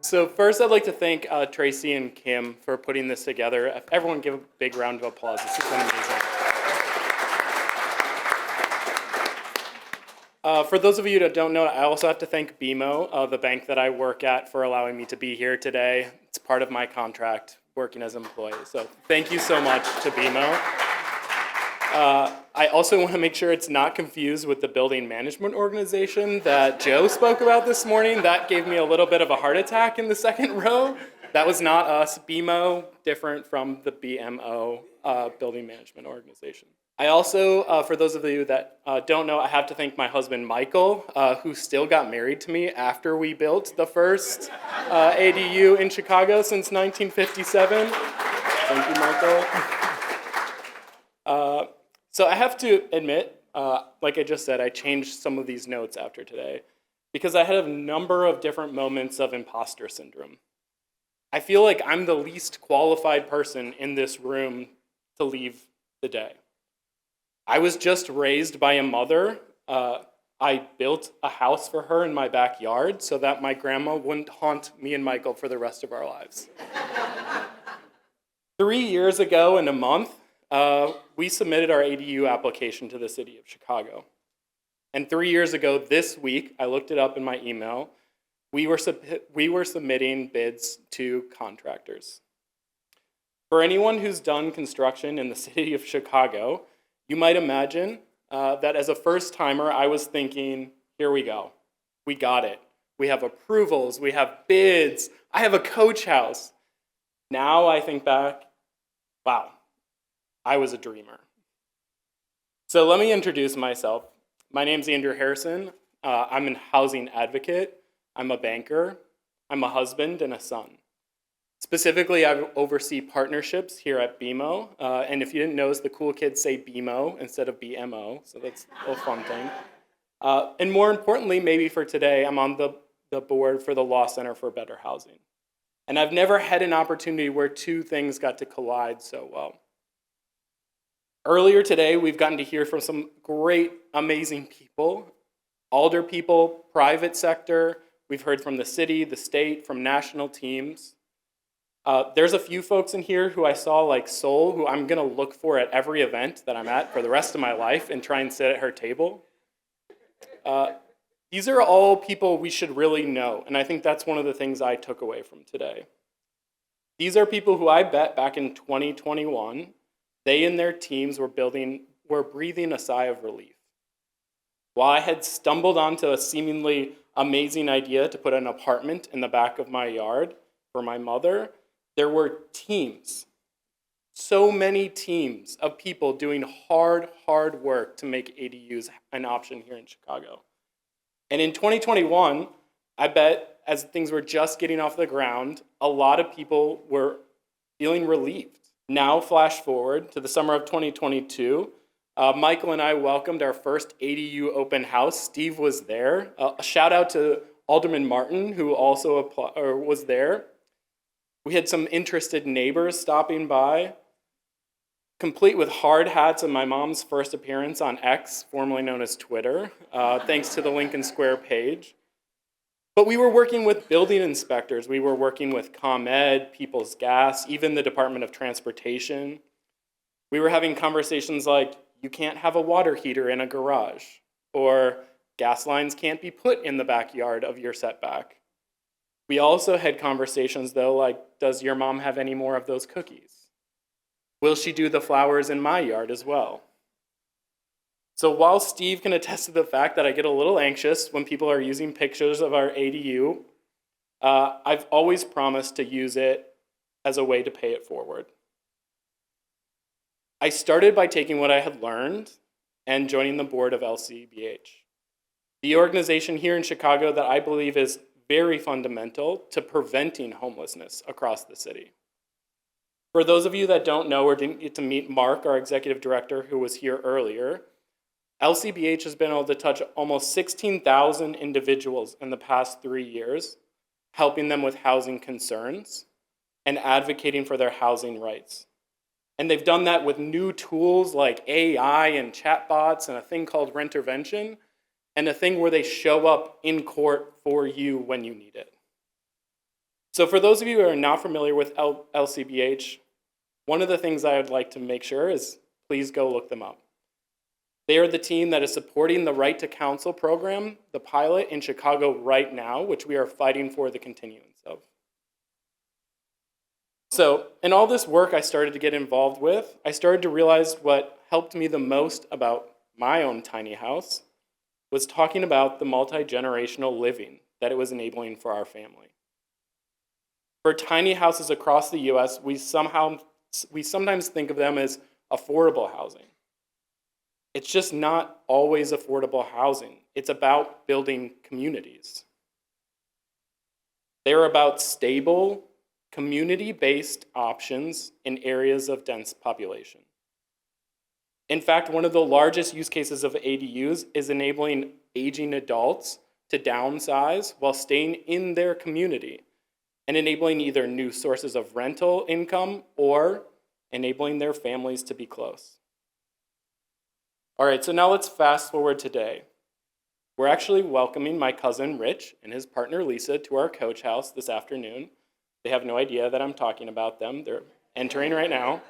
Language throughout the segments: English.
So first, I'd like to thank Tracy and Kim for putting this together. Everyone give a big round of applause. This has been amazing. For those of you that don't know, I also have to thank BMO, the bank that I work at, for allowing me to be here today. It's part of my contract working as an employee. So thank you so much to BMO. I also want to make sure it's not confused with the building management organization that Joe spoke about this morning. That gave me a little bit of a heart attack in the second row. That was not us. BMO, different from the BMO, building management organization. I also, for those of you that don't know, I have to thank my husband, Michael, who still got married to me after we built the first ADU in Chicago since 1957. Thank you, Michael. So I have to admit, like I just said, I changed some of these notes after today because I had a number of different moments of imposter syndrome. I feel like I'm the least qualified person in this room to leave the day. I was just raised by a mother. I built a house for her in my backyard so that my grandma wouldn't haunt me and Michael for the rest of our lives. 3 years ago in a month, we submitted our ADU application to the city of Chicago. And 3 years ago this week, I looked it up in my email, we were submitting bids to contractors. For anyone who's done construction in the city of Chicago, you might imagine that as a first-timer, I was thinking, here we go. We got it. We have approvals. We have bids. I have a coach house. Now I think back, wow, I was a dreamer. So let me introduce myself. My name's Andrew Harrison. I'm a housing advocate. I'm a banker. I'm a husband and a son. Specifically, I oversee partnerships here at BMO. And if you didn't notice, the cool kids say BMO instead of BMO, so that's a little fun thing. And more importantly, maybe for today, I'm on the board for the Law Center for Better Housing. And I've never had an opportunity where two things got to collide so well. Earlier today, we've gotten to hear from some great, amazing people, alder people, private sector. We've heard from the city, the state, from national teams. There's a few folks in here who I saw, like Sol, who I'm going to look for at every event that I'm at for the rest of my life and try and sit at her table. These are all people we should really know, and I think that's one of the things I took away from today. These are people who I bet back in 2021, they and their teams were breathing a sigh of relief. While I had stumbled onto a seemingly amazing idea to put an apartment in the back of my yard for my mother, there were teams, so many teams of people doing hard work to make ADUs an option here in Chicago. And in 2021, I bet as things were just getting off the ground, a lot of people were feeling relieved. Now, flash forward to the summer of 2022, Michael and I welcomed our first ADU open house. Steve was there. A shout out to Alderman Martin, who also was there. We had some interested neighbors stopping by, complete with hard hats and my mom's first appearance on X, formerly known as Twitter, thanks to the Lincoln Square page. But we were working with building inspectors. We were working with ComEd, People's Gas, even the Department of Transportation. We were having conversations like, you can't have a water heater in a garage, or gas lines can't be put in the backyard of your setback. We also had conversations, though, like, does your mom have any more of those cookies? Will she do the flowers in my yard as well? So while Steve can attest to the fact that I get a little anxious when people are using pictures of our ADU, I've always promised to use it as a way to pay it forward. I started by taking what I had learned and joining the board of LCBH, the organization here in Chicago that I believe is very fundamental to preventing homelessness across the city. For those of you that don't know or didn't get to meet Mark, our executive director, who was here earlier, LCBH has been able to touch almost 16,000 individuals in the past 3 years, helping them with housing concerns and advocating for their housing rights. And they've done that with new tools like AI and chatbots and a thing called Rentervention, and a thing where they show up in court for you when you need it. So for those of you who are not familiar with LCBH, one of the things I would like to make sure is please go look them up. They are the team that is supporting the Right to Counsel program, the pilot in Chicago right now, which we are fighting for the continuance of. So in all this work I started to get involved with, I started to realize what helped me the most about my own tiny house was talking about the multi-generational living that it was enabling for our family. For tiny houses across the US, we sometimes think of them as affordable housing. It's just not always affordable housing. It's about building communities. They're about stable, community-based options in areas of dense population. In fact, one of the largest use cases of ADUs is enabling aging adults to downsize while staying in their community and enabling either new sources of rental income or enabling their families to be close. All right, so now let's fast forward today. We're actually welcoming my cousin Rich and his partner Lisa to our coach house this afternoon. They have no idea that I'm talking about them. They're entering right now.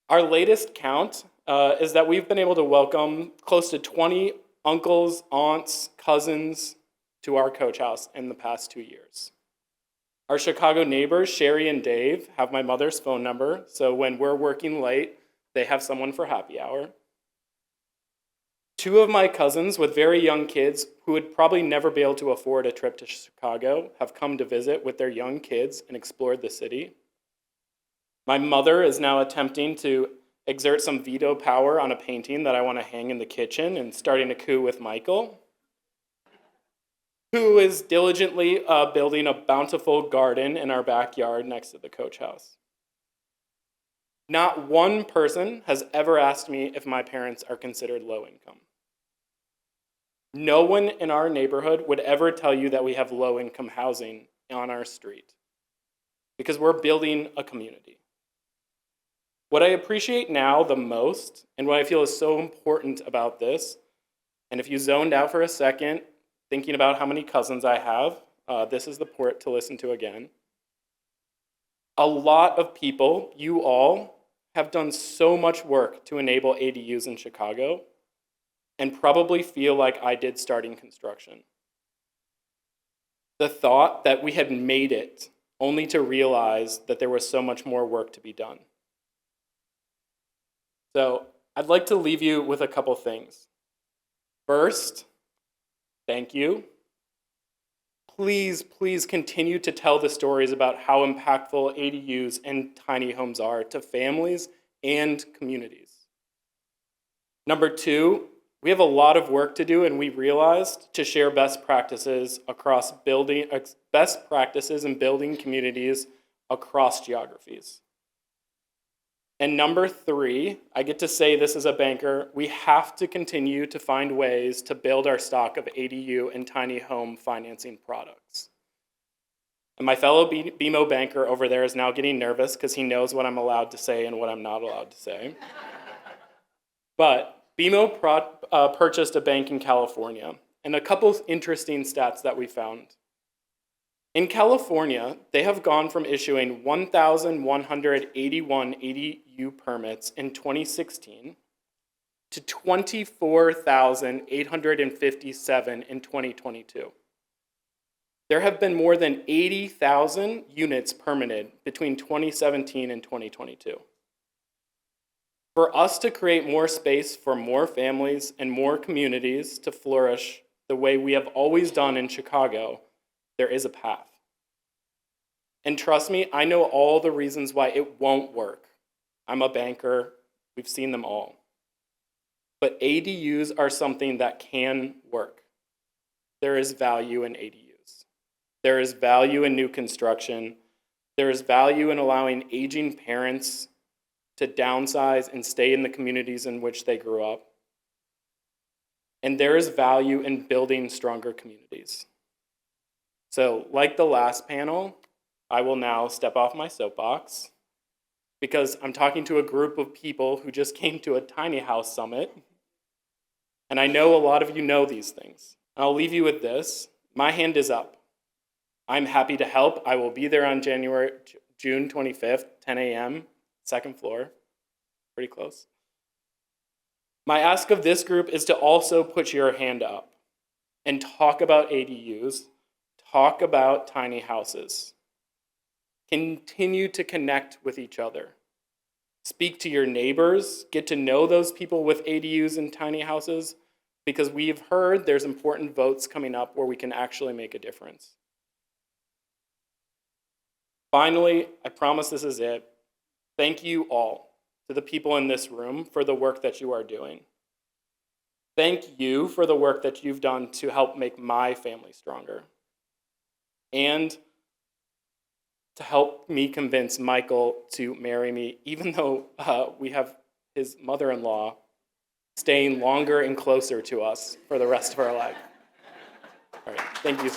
Our latest count is that we've been able to welcome close to 20 uncles, aunts, cousins to our coach house in the past 2 years. Our Chicago neighbors, Sherry and Dave, have my mother's phone number, so when we're working late, they have someone for happy hour. 2 of my cousins with very young kids who would probably never be able to afford a trip to Chicago have come to visit with their young kids and explored the city. My mother is now attempting to exert some veto power on a painting that I want to hang in the kitchen and starting a coup with Michael, who is diligently building a bountiful garden in our backyard next to the coach house. Not one person has ever asked me if my parents are considered low income. No one in our neighborhood would ever tell you that we have low income housing on our street because we're building a community. What I appreciate now the most and what I feel is so important about this, and if you zoned out for a second, thinking about how many cousins I have, this is the port to listen to again. A lot of people, you all, have done so much work to enable ADUs in Chicago and probably feel like I did starting construction. The thought that we had made it only to realize that there was so much more work to be done. So I'd like to leave you with a couple things. First, thank you. Please, please continue to tell the stories about how impactful ADUs and tiny homes are to families and communities. Number 2, we have a lot of work to do, and we realized to share best practices in building communities across geographies. And number 3, I get to say this as a banker, we have to continue to find ways to build our stock of ADU and tiny home financing products. And my fellow BMO banker over there is now getting nervous because he knows what I'm allowed to say and what I'm not allowed to say. But BMO purchased a bank in California, and a couple of interesting stats that we found. In California, they have gone from issuing 1,181 ADU permits in 2016 to 24,857 in 2022. There have been more than 80,000 units permitted between 2017 and 2022. For us to create more space for more families and more communities to flourish the way we have always done in Chicago, there is a path. And trust me, I know all the reasons why it won't work. I'm a banker, we've seen them all. But ADUs are something that can work. There is value in ADUs. There is value in new construction. There is value in allowing aging parents to downsize and stay in the communities in which they grew up. And there is value in building stronger communities. So, like the last panel, I will now step off my soapbox because I'm talking to a group of people who just came to a tiny house summit, and I know a lot of you know these things. I'll leave you with this. My hand is up. I'm happy to help. I will be there on June 25th, 10 a.m., second floor. Pretty close. My ask of this group is to also put your hand up and talk about ADUs, talk about tiny houses. Continue to connect with each other. Speak to your neighbors, get to know those people with ADUs and tiny houses, because we've heard there's important votes coming up where we can actually make a difference. Finally, I promise this is it. Thank you all, to the people in this room, for the work that you are doing. Thank you for the work that you've done to help make my family stronger, and to help me convince Michael to marry me, even though we have his mother-in-law staying longer and closer to us for the rest of our life. All right, thank you.